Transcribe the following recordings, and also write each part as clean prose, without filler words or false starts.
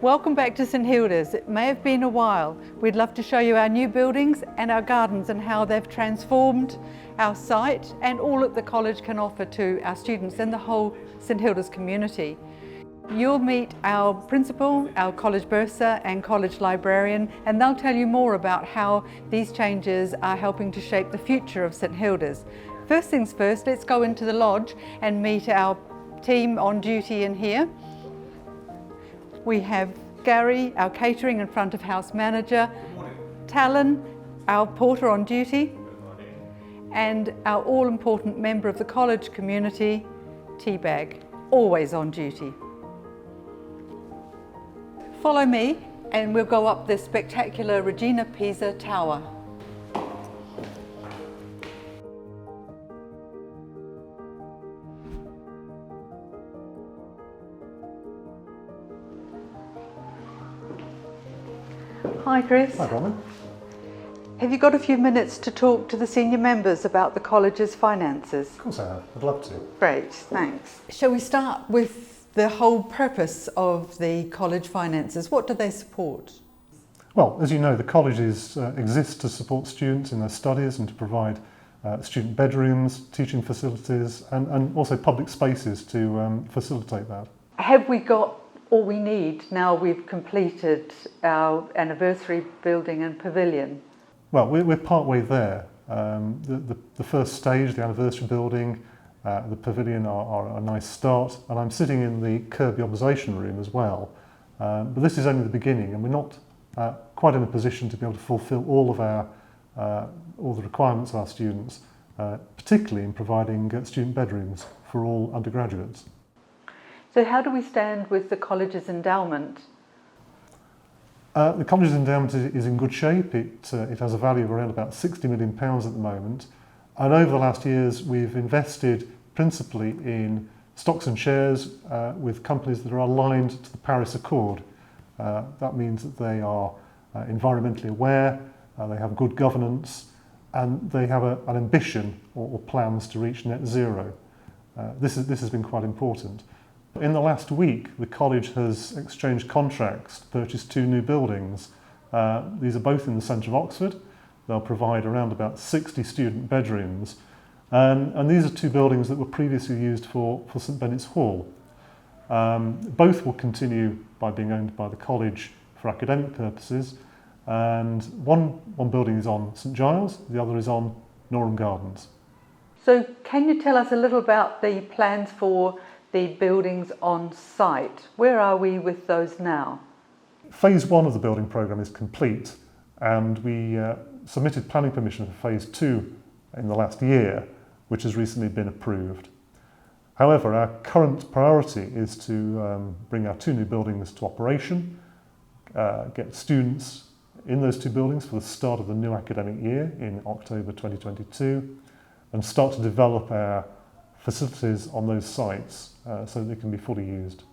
Welcome back to St Hilda's. It may have been a while. We'd love to show you our new buildings and our gardens and how they've transformed our site and all that the college can offer to our students and the whole St Hilda's community. You'll meet our principal, our college bursar and college librarian, and they'll tell you more about how these changes are helping to shape the future of St Hilda's. First things first, let's go into the lodge and meet our team on duty in here. We have Gary, our catering and front of house manager, Talon, our porter on duty, and our all-important member of the college community, Bldg, always on duty. Follow me and we'll go up this spectacular Regina Pisa tower. Hi Chris. Hi Robin. Have you got a few minutes to talk to the senior members about the college's finances? Of course I have, I'd love to. Great, thanks. Shall we start with the whole purpose of the college finances? What do they support? Well, as you know, the colleges exist to support students in their studies and to provide student bedrooms, teaching facilities and also public spaces to facilitate that. Have we got all we need now we've completed our anniversary building and pavilion? Well, we're partway there. The first stage, the anniversary building, the pavilion are a nice start, and I'm sitting in the Kirby observation room as well. But this is only the beginning, and we're not quite in a position to be able to fulfil all the requirements of our students, particularly in providing student bedrooms for all undergraduates. So how do we stand with the college's endowment? The college's endowment is in good shape. It has a value of around about £60 million at the moment. And over the last years, we've invested principally in stocks and shares with companies that are aligned to the Paris Accord. That means that they are environmentally aware, they have good governance, and they have an ambition or plans to reach net zero. This has been quite important. In the last week, the college has exchanged contracts to purchase 2 new buildings. These are both in the centre of Oxford. They'll provide around about 60 student bedrooms. And these are 2 buildings that were previously used for St Benet's Hall. Both will continue by being owned by the college for academic purposes. And one building is on St Giles, the other is on Norham Gardens. So can you tell us a little about the plans for the buildings on site? Where are we with those now? Phase 1 of the building programme is complete, and we submitted planning permission for Phase 2 in the last year, which has recently been approved. However, our current priority is to bring our 2 new buildings to operation, get students in those 2 buildings for the start of the new academic year in October 2022, and start to develop our facilities on those sites so that they can be fully used.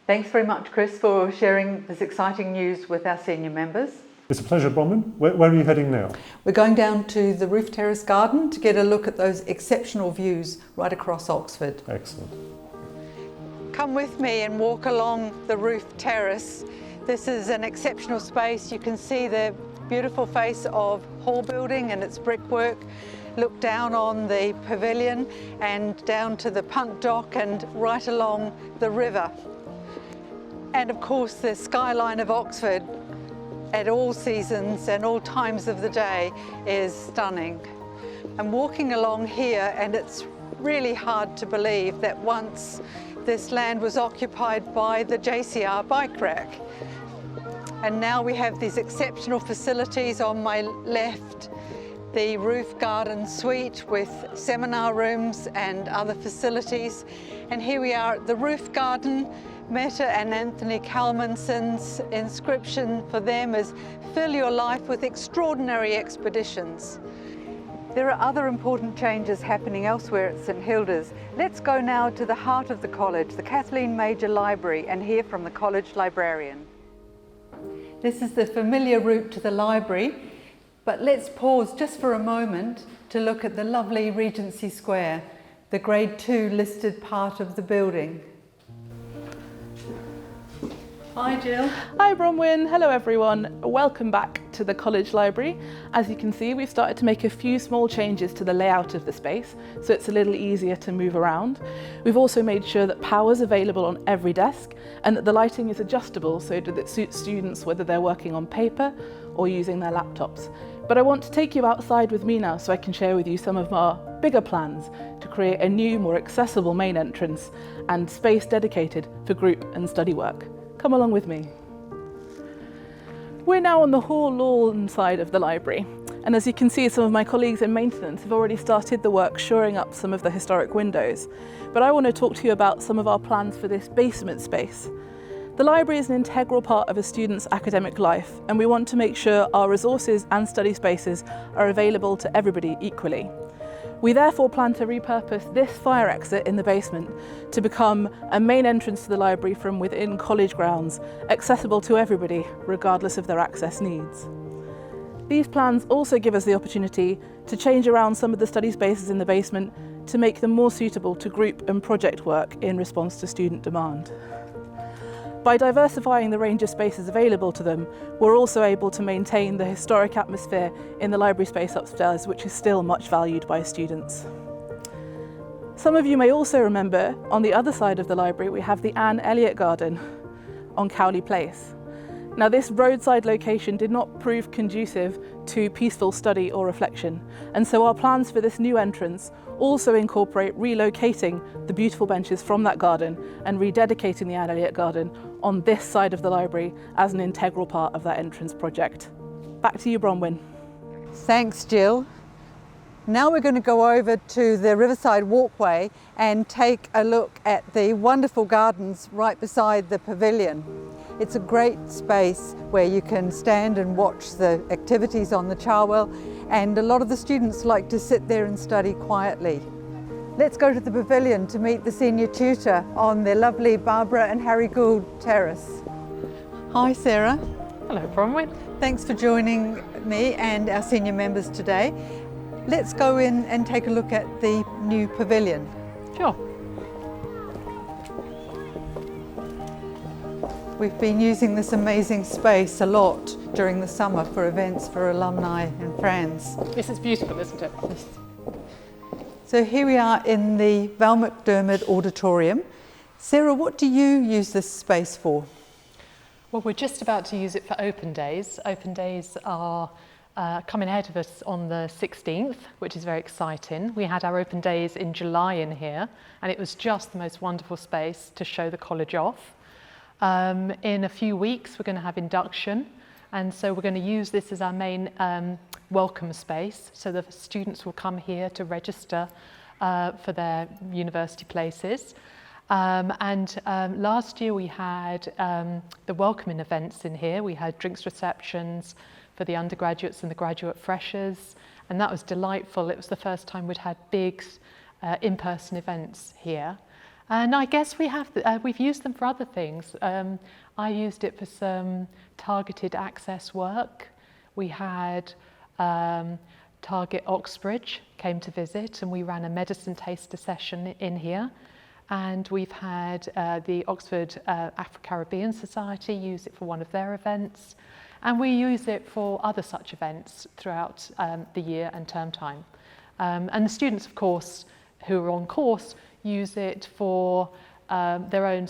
Thanks very much, Chris, for sharing this exciting news with our senior members. It's a pleasure, Bronwyn. Where are you heading now? We're going down to the roof terrace garden to get a look at those exceptional views right across Oxford. Excellent. Come with me and walk along the roof terrace. This is an exceptional space. You can see the beautiful face of Hall building and its brickwork. Look down on the pavilion and down to the punt dock and right along the river. And of course the skyline of Oxford at all seasons and all times of the day is stunning. I'm walking along here and it's really hard to believe that once this land was occupied by the JCR bike rack. And now we have these exceptional facilities on my left. The roof garden suite with seminar rooms and other facilities. And here we are at the roof garden. Meta and Anthony Kalmanson's inscription for them is "Fill your life with extraordinary expeditions." There are other important changes happening elsewhere at St Hilda's. Let's go now to the heart of the college, the Kathleen Major Library, and hear from the college librarian. This is the familiar route to the library. But let's pause just for a moment to look at the lovely Regency Square, the Grade 2 listed part of the building. Hi Jill. Hi Bronwyn, hello everyone. Welcome back to the college library. As you can see, we've started to make a few small changes to the layout of the space, so it's a little easier to move around. We've also made sure that power's available on every desk and that the lighting is adjustable so that it suits students whether they're working on paper or using their laptops. But I want to take you outside with me now so I can share with you some of our bigger plans to create a new, more accessible main entrance and space dedicated for group and study work. Come along with me. We're now on the hall lawn side of the library, and as you can see, some of my colleagues in maintenance have already started the work shoring up some of the historic windows. But I want to talk to you about some of our plans for this basement space. The library is an integral part of a student's academic life, and we want to make sure our resources and study spaces are available to everybody equally. We therefore plan to repurpose this fire exit in the basement to become a main entrance to the library from within college grounds, accessible to everybody, regardless of their access needs. These plans also give us the opportunity to change around some of the study spaces in the basement to make them more suitable to group and project work in response to student demand. By diversifying the range of spaces available to them, we're also able to maintain the historic atmosphere in the library space upstairs, which is still much valued by students. Some of you may also remember, on the other side of the library, we have the Anne Elliot Garden on Cowley Place. Now, this roadside location did not prove conducive to peaceful study or reflection, and so our plans for this new entrance also incorporate relocating the beautiful benches from that garden and rededicating the Anne Elliot Garden on this side of the library as an integral part of that entrance project. Back to you, Bronwyn. Thanks, Jill. Now we're going to go over to the Riverside walkway and take a look at the wonderful gardens right beside the pavilion. It's a great space where you can stand and watch the activities on the Charwell, and a lot of the students like to sit there and study quietly. Let's go to the pavilion to meet the senior tutor on the lovely Barbara and Harry Gould terrace. Hi Sarah. Hello Bronwyn. Thanks for joining me and our senior members today. Let's go in and take a look at the new pavilion. Sure. We've been using this amazing space a lot during the summer for events for alumni and friends. This is beautiful, isn't it? So here we are in the McDermid Auditorium. Sarah, what do you use this space for? Well, we're just about to use it for open days. Open days are coming ahead of us on the 16th, which is very exciting. We had our open days in July in here, and it was just the most wonderful space to show the college off. In a few weeks, we're going to have induction, and so we're going to use this as our main welcome space. So the students will come here to register for their university places. Last year we had the welcoming events in here. We had drinks receptions for the undergraduates and the graduate freshers, and that was delightful. It was the first time we'd had big in-person events here. And I guess we've used them for other things. I used it for some targeted access work. We had Target Oxbridge came to visit, and we ran a medicine taster session in here. And we've had the Oxford Afro-Caribbean Society use it for one of their events. And we use it for other such events throughout the year and term time. And the students, of course, who are on course, use it for their own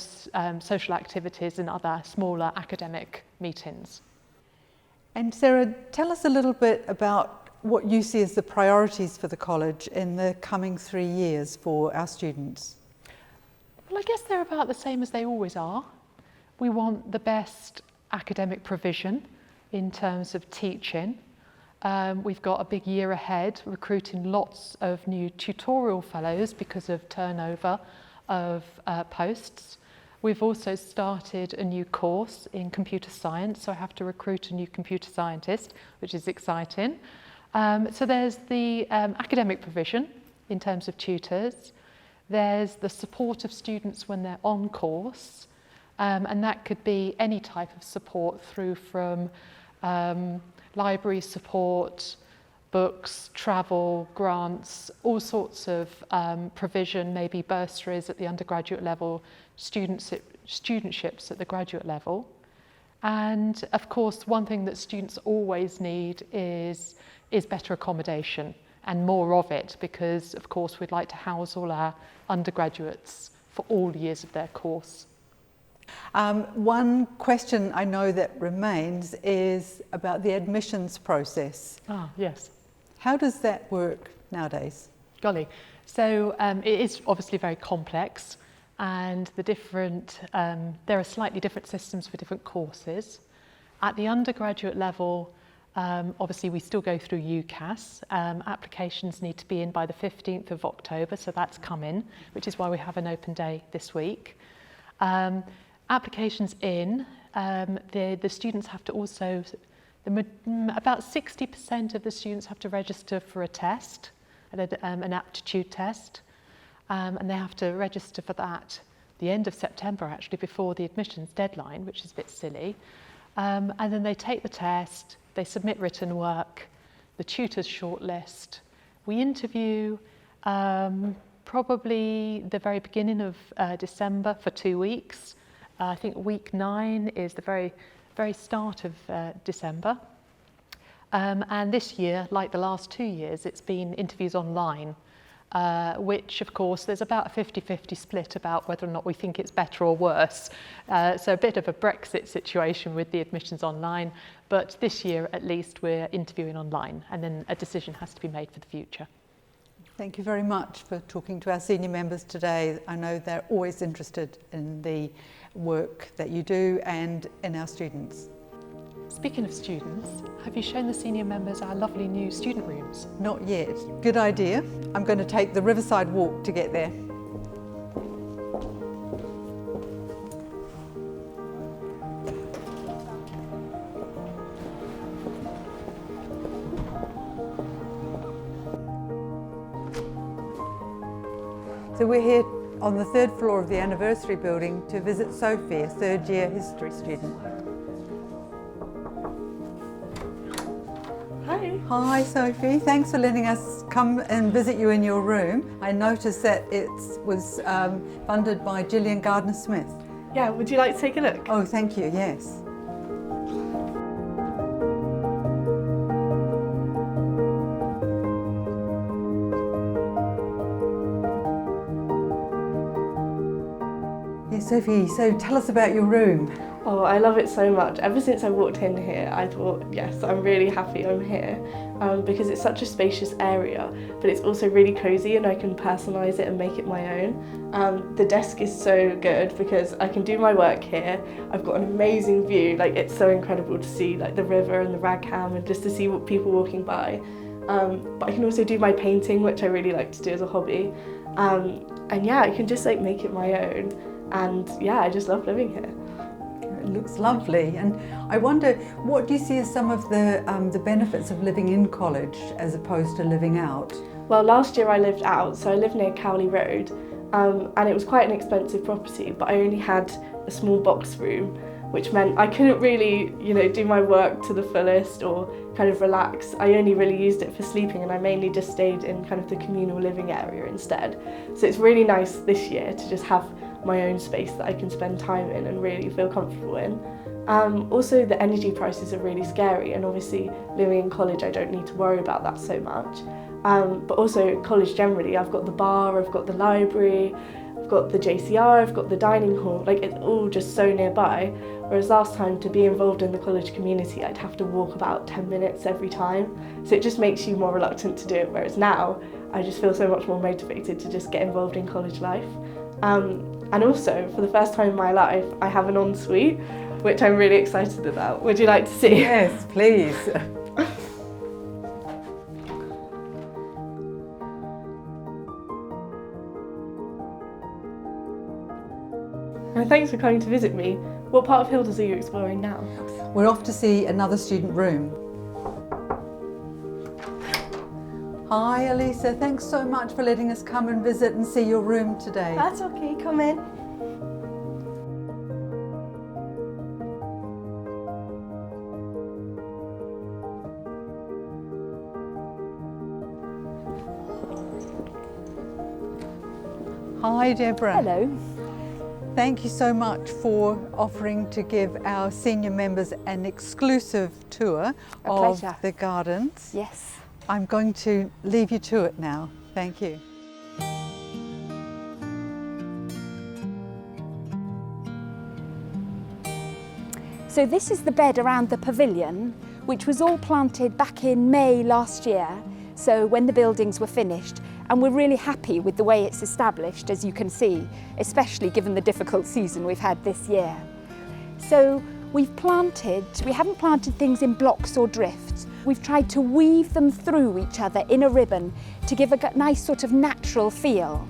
social activities and other smaller academic meetings. And Sarah, tell us a little bit about what you see as the priorities for the college in the coming 3 years for our students. Well, I guess they're about the same as they always are. We want the best academic provision in terms of teaching. We've got a big year ahead, recruiting lots of new tutorial fellows because of turnover of posts. We've also started a new course in computer science, so I have to recruit a new computer scientist, which is exciting. So there's the academic provision in terms of tutors. There's the support of students when they're on course, and that could be any type of support through from library support, books, travel, grants, all sorts of provision, maybe bursaries at the undergraduate level, studentships at the graduate level. And of course, one thing that students always need is better accommodation and more of it, because of course we'd like to house all our undergraduates for all years of their course. One question I know that remains is about the admissions process. Ah, yes. How does that work nowadays? Golly. So it is obviously very complex, and there are slightly different systems for different courses. At the undergraduate level, obviously we still go through UCAS. Applications need to be in by the 15th of October, so that's come in, which is why we have an open day this week. Applications in, the students have to also, about 60% of the students have to register for a test, an aptitude test, and they have to register for that the end of September, actually, before the admissions deadline, which is a bit silly. And then they take the test, they submit written work, the tutors shortlist. We interview probably the very beginning of December for 2 weeks. I think week 9 is the very start of December. And this year, like the last 2 years, it's been interviews online, which of course there's about a 50-50 split about whether or not we think it's better or worse. So a bit of a Brexit situation with the admissions online, but this year at least we're interviewing online, and then a decision has to be made for the future. Thank you very much for talking to our senior members today. I know they're always interested in the work that you do and in our students. Speaking of students, have you shown the senior members our lovely new student rooms? Not yet. Good idea. I'm going to take the Riverside walk to get there. So we're here on the 3rd floor of the anniversary building to visit Sophie, a 3rd year history student. Hi. Hi Sophie, thanks for letting us come and visit you in your room. I noticed that it was funded by Gillian Gardner-Smith. Yeah, would you like to take a look? Oh, thank you, yes. Yes, Sophie, so tell us about your room. Oh, I love it so much. Ever since I walked in here, I thought, yes, I'm really happy I'm here because it's such a spacious area, but it's also really cosy and I can personalise it and make it my own. The desk is so good because I can do my work here. I've got an amazing view. Like, it's so incredible to see like the river and the Ragham and just to see what people walking by. But I can also do my painting, which I really like to do as a hobby. And yeah, I can just like make it my own. And yeah, I just love living here. It looks lovely, and I wonder, what do you see as some of the benefits of living in college as opposed to living out? Well, last year I lived out, so I lived near Cowley Road, and it was quite an expensive property, but I only had a small box room, which meant I couldn't really, do my work to the fullest or kind of relax. I only really used it for sleeping, and I mainly just stayed in kind of the communal living area instead. So it's really nice this year to just have my own space that I can spend time in and really feel comfortable in. Also, the energy prices are really scary, and obviously living in college I don't need to worry about that so much. But also college generally, I've got the bar, I've got the library, I've got the JCR, I've got the dining hall, like it's all just so nearby. Whereas last time, to be involved in the college community, I'd have to walk about 10 minutes every time. So it just makes you more reluctant to do it, whereas now I just feel so much more motivated to just get involved in college life. And also, for the first time in my life, I have an ensuite, which I'm really excited about. Would you like to see? Yes, please. And thanks for coming to visit me. What part of Hilda's are you exploring now? We're off to see another student room. Hi Elisa, thanks so much for letting us come and visit and see your room today. That's okay, come in. Hi Deborah. Hello. Thank you so much for offering to give our senior members an exclusive tour of pleasure. the gardens. Yes. I'm going to leave you to it now. Thank you. So this is the bed around the pavilion, which was all planted back in May last year, so when the buildings were finished, and we're really happy with the way it's established, as you can see, especially given the difficult season we've had this year. So we haven't planted things in blocks or drifts. We've tried to weave them through each other in a ribbon to give a nice sort of natural feel.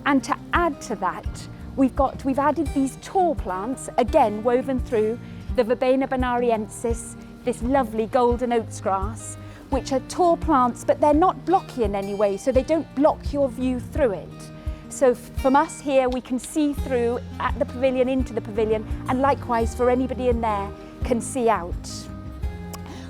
And to add to that, we've added these tall plants, again woven through, the Verbena bonariensis, this lovely golden oats grass, which are tall plants, but they're not blocky in any way, so they don't block your view through it. So from us here, we can see through at the pavilion, into the pavilion, and likewise for anybody in there can see out.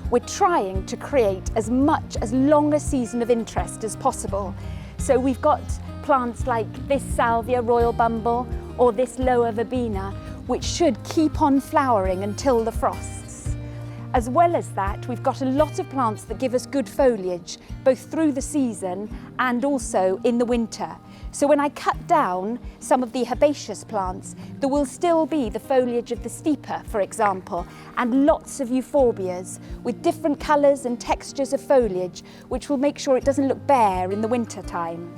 We're trying to create as long a season of interest as possible. So we've got plants like this salvia royal bumble or this lower verbena, which should keep on flowering until the frosts. As well as that, we've got a lot of plants that give us good foliage, both through the season and also in the winter. So when I cut down some of the herbaceous plants, there will still be the foliage of the steeper, for example, and lots of euphorbias with different colours and textures of foliage, which will make sure it doesn't look bare in the winter time.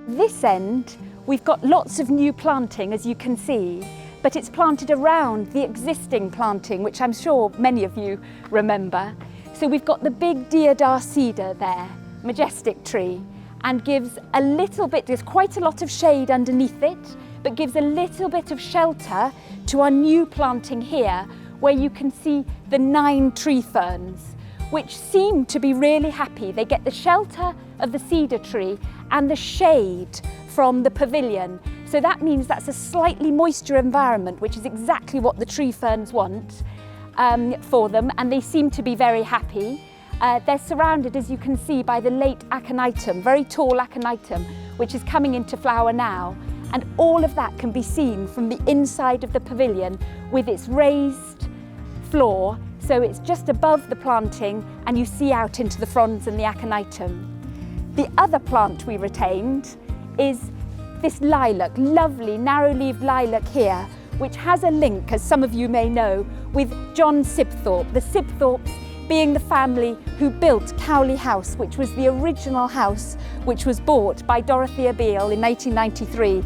This end, we've got lots of new planting, as you can see, but it's planted around the existing planting, which I'm sure many of you remember. So we've got the big deodar cedar there, majestic tree, and gives a little bit, there's quite a lot of shade underneath it, but gives a little bit of shelter to our new planting here, where you can see the 9 tree ferns, which seem to be really happy. They get the shelter of the cedar tree and the shade from the pavilion. So that means that's a slightly moisture environment, which is exactly what the tree ferns want for them, and they seem to be very happy. They're surrounded, as you can see, by the late aconitum, very tall aconitum, which is coming into flower now. And all of that can be seen from the inside of the pavilion with its raised floor. So it's just above the planting and you see out into the fronds and the aconitum. The other plant we retained is this lilac, lovely narrow-leaved lilac here, which has a link, as some of you may know, with John Sibthorpe, the Sibthorpes being the family who built Cowley House, which was the original house which was bought by Dorothea Beale in 1993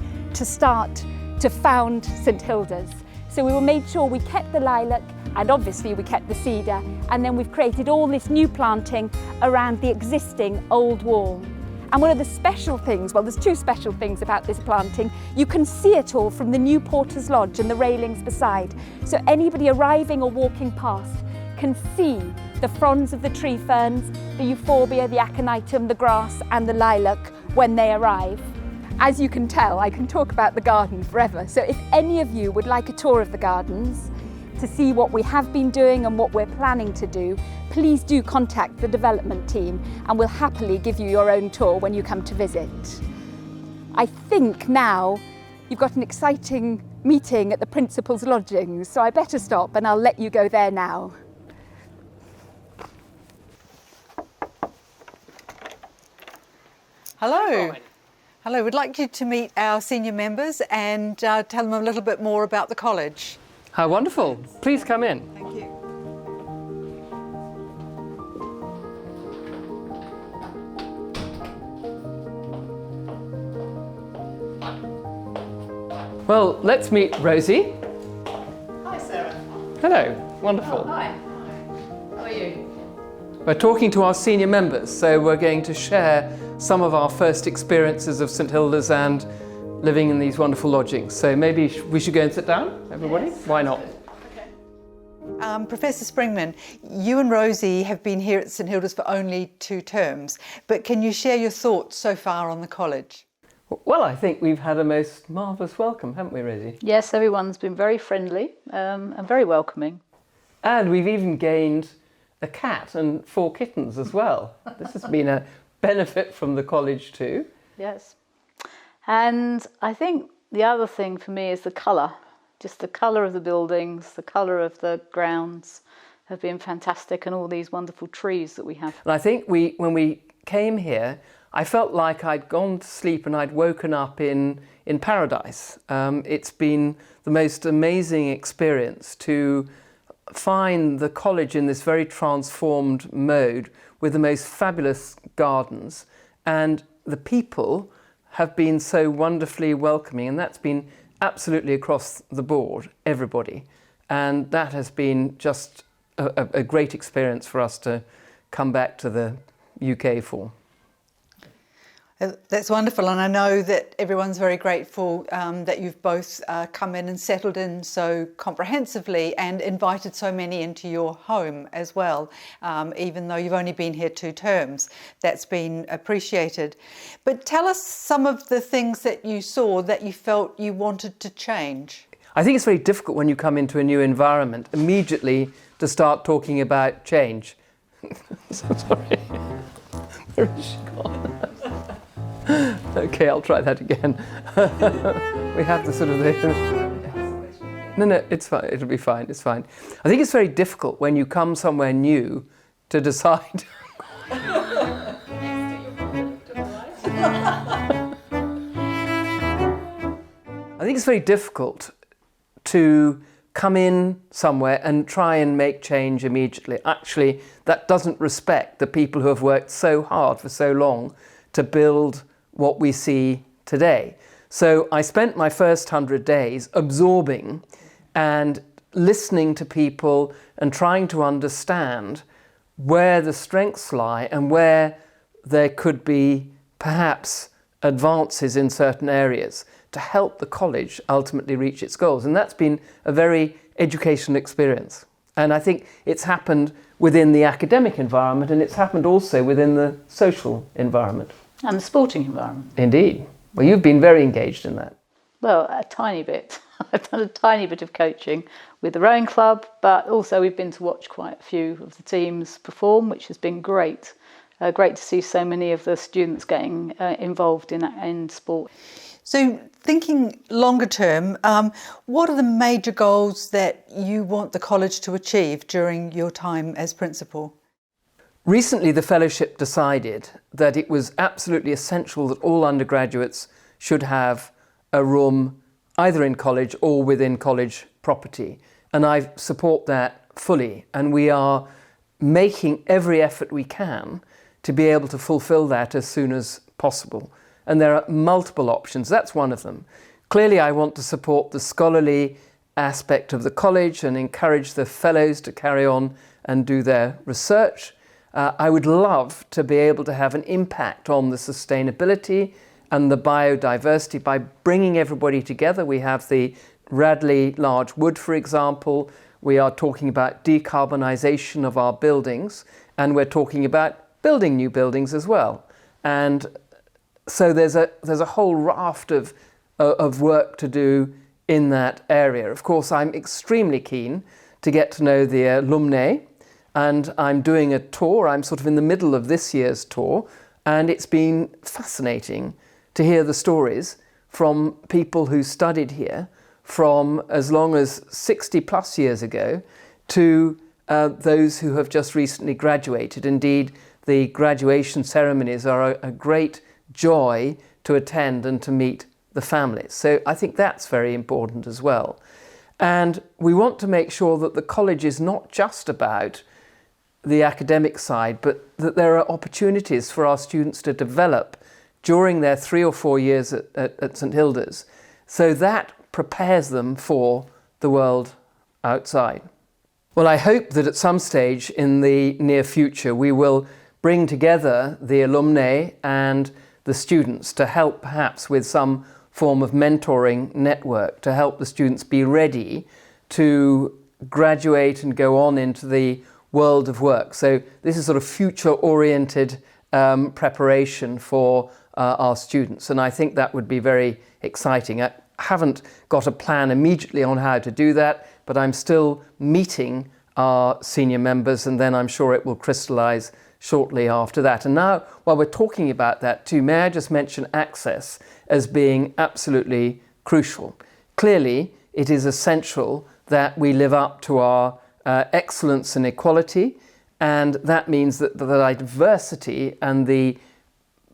to found St Hilda's. So we made sure we kept the lilac, and obviously we kept the cedar, and then we've created all this new planting around the existing old wall. And one of the special things, well, there's 2 special things about this planting. You can see it all from the new Porter's Lodge and the railings beside. So anybody arriving or walking past can see the fronds of the tree ferns, the euphorbia, the aconitum, the grass and the lilac when they arrive. As you can tell, I can talk about the garden forever. So if any of you would like a tour of the gardens, to see what we have been doing and what we're planning to do, please do contact the development team and we'll happily give you your own tour when you come to visit. I think now you've got an exciting meeting at the Principal's Lodgings, so I better stop and I'll let you go there now. Hello. Hello, we'd like you to meet our senior members and tell them a little bit more about the college. How wonderful. Please come in. Thank you. Well, let's meet Rosie. Hi, Sarah. Hello. Wonderful. Oh, hi. How are you? We're talking to our senior members, so we're going to share some of our first experiences of St Hilda's and living in these wonderful lodgings. So maybe we should go and sit down, everybody? Yes. Why not? Professor Springman, you and Rosie have been here at St Hilda's for only 2 terms, but can you share your thoughts so far on the college? Well, I think we've had a most marvellous welcome, haven't we, Rosie? Yes, everyone's been very friendly and very welcoming. And we've even gained a cat and 4 kittens as well. This has been a benefit from the college too. Yes. And I think the other thing for me is the colour. Just the colour of the buildings, the colour of the grounds have been fantastic, and all these wonderful trees that we have. And I think when we came here, I felt like I'd gone to sleep and I'd woken up in paradise. It's been the most amazing experience to find the college in this very transformed mode with the most fabulous gardens, and the people have been so wonderfully welcoming, and that's been absolutely across the board, everybody. And that has been just a great experience for us to come back to the UK for. That's wonderful, and I know that everyone's very grateful that you've both come in and settled in so comprehensively and invited so many into your home as well, even though you've only been here 2 terms. That's been appreciated. But tell us some of the things that you saw that you felt you wanted to change. I think it's very difficult when you come into a new environment immediately to start talking about change. Sorry. Where is she gone? Okay, I'll try that again. We have the sort of No, it's fine. It'll be fine. It's fine. I think it's very difficult when you come somewhere new to decide. I think it's very difficult to come in somewhere and try and make change immediately. Actually, that doesn't respect the people who have worked so hard for so long to build what we see today. So I spent my first 100 days absorbing and listening to people and trying to understand where the strengths lie and where there could be perhaps advances in certain areas to help the college ultimately reach its goals. And that's been a very educational experience. And I think it's happened within the academic environment, and it's happened also within the social environment. And the sporting environment. Indeed. Well, you've been very engaged in that. Well, a tiny bit. I've done a tiny bit of coaching with the rowing club, but also we've been to watch quite a few of the teams perform, which has been great. Great to see so many of the students getting involved in sport. So thinking longer term, what are the major goals that you want the college to achieve during your time as principal? Recently, the fellowship decided that it was absolutely essential that all undergraduates should have a room either in college or within college property. And I support that fully. And we are making every effort we can to be able to fulfill that as soon as possible. And there are multiple options. That's one of them. Clearly, I want to support the scholarly aspect of the college and encourage the fellows to carry on and do their research. I would love to be able to have an impact on the sustainability and the biodiversity by bringing everybody together. We have the Radley Large Wood, for example. We are talking about decarbonisation of our buildings, and we're talking about building new buildings as well. And so there's a whole raft of work to do in that area. Of course, I'm extremely keen to get to know the alumni, and I'm doing a tour. I'm sort of in the middle of this year's tour, and it's been fascinating to hear the stories from people who studied here from as long as 60 plus years ago to those who have just recently graduated. Indeed, the graduation ceremonies are a great joy to attend and to meet the families. So I think that's very important as well. And we want to make sure that the college is not just about the academic side, but that there are opportunities for our students to develop during their 3 or 4 years at St Hilda's. So that prepares them for the world outside. Well, I hope that at some stage in the near future we will bring together the alumni and the students to help perhaps with some form of mentoring network to help the students be ready to graduate and go on into the world of work. So this is sort of future-oriented preparation for our students, and I think that would be very exciting. I haven't got a plan immediately on how to do that, but I'm still meeting our senior members, and then I'm sure it will crystallise shortly after that. And now, while we're talking about that too, may I just mention access as being absolutely crucial. Clearly, it is essential that we live up to our excellence and equality, and that means that the diversity and the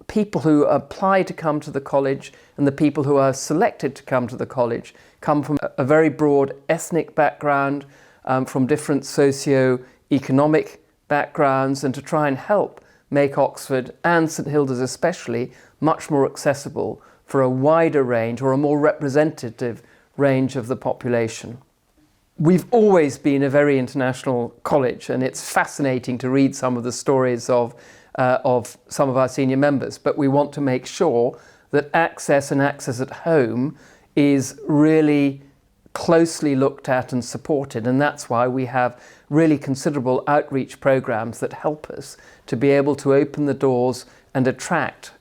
people who apply to come to the college and the people who are selected to come to the college come from a very broad ethnic background, from different socio-economic backgrounds, and to try and help make Oxford, and St Hilda's especially, much more accessible for a wider range or a more representative range of the population. We've always been a very international college, and it's fascinating to read some of the stories of some of our senior members, but we want to make sure that access and access at home is really closely looked at and supported, and that's why we have really considerable outreach programs that help us to be able to open the doors and attract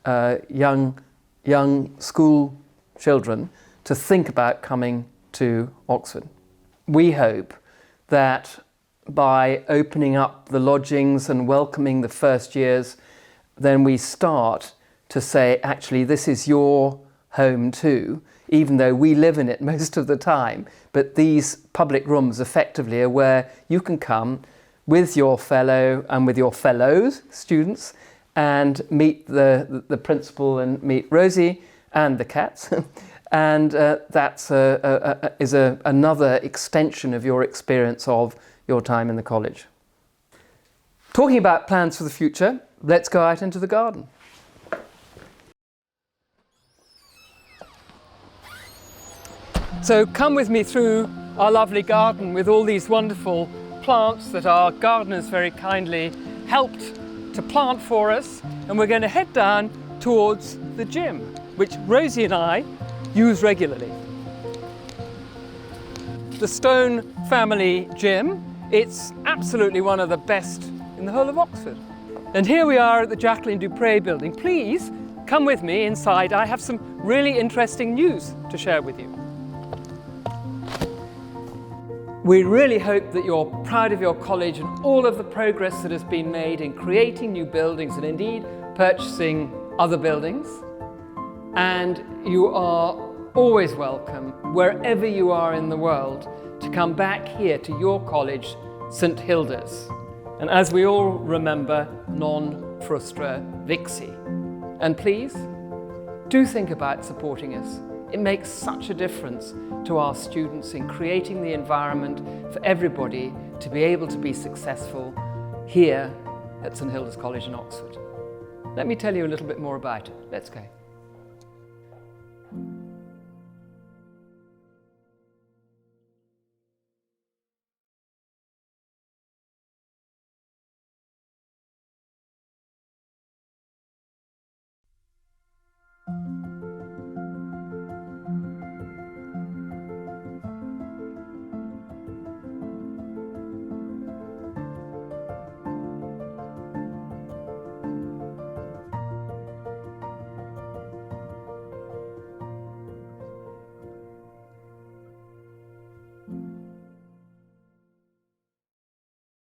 young school children to think about coming to Oxford. We hope that by opening up the lodgings and welcoming the first years, then we start to say, actually, this is your home too, even though we live in it most of the time. But these public rooms effectively are where you can come with your fellow and with your fellows, students, and meet the principal and meet Rosie and the cats. And that's another extension of your experience of your time in the college. Talking about plans for the future, let's go out into the garden. So come with me through our lovely garden with all these wonderful plants that our gardeners very kindly helped to plant for us. And we're going to head down towards the gym, which Rosie and I use regularly. The Stone family gym, it's absolutely one of the best in the whole of Oxford. And here we are at the Jacqueline Dupre building. Please come with me inside. I have some really interesting news to share with you. We really hope that you're proud of your college and all of the progress that has been made in creating new buildings and indeed purchasing other buildings. And you are always welcome, wherever you are in the world, to come back here to your college, St Hilda's. And as we all remember, non frustra vixi. And please, do think about supporting us. It makes such a difference to our students in creating the environment for everybody to be able to be successful here at St Hilda's College in Oxford. Let me tell you a little bit more about it. Let's go.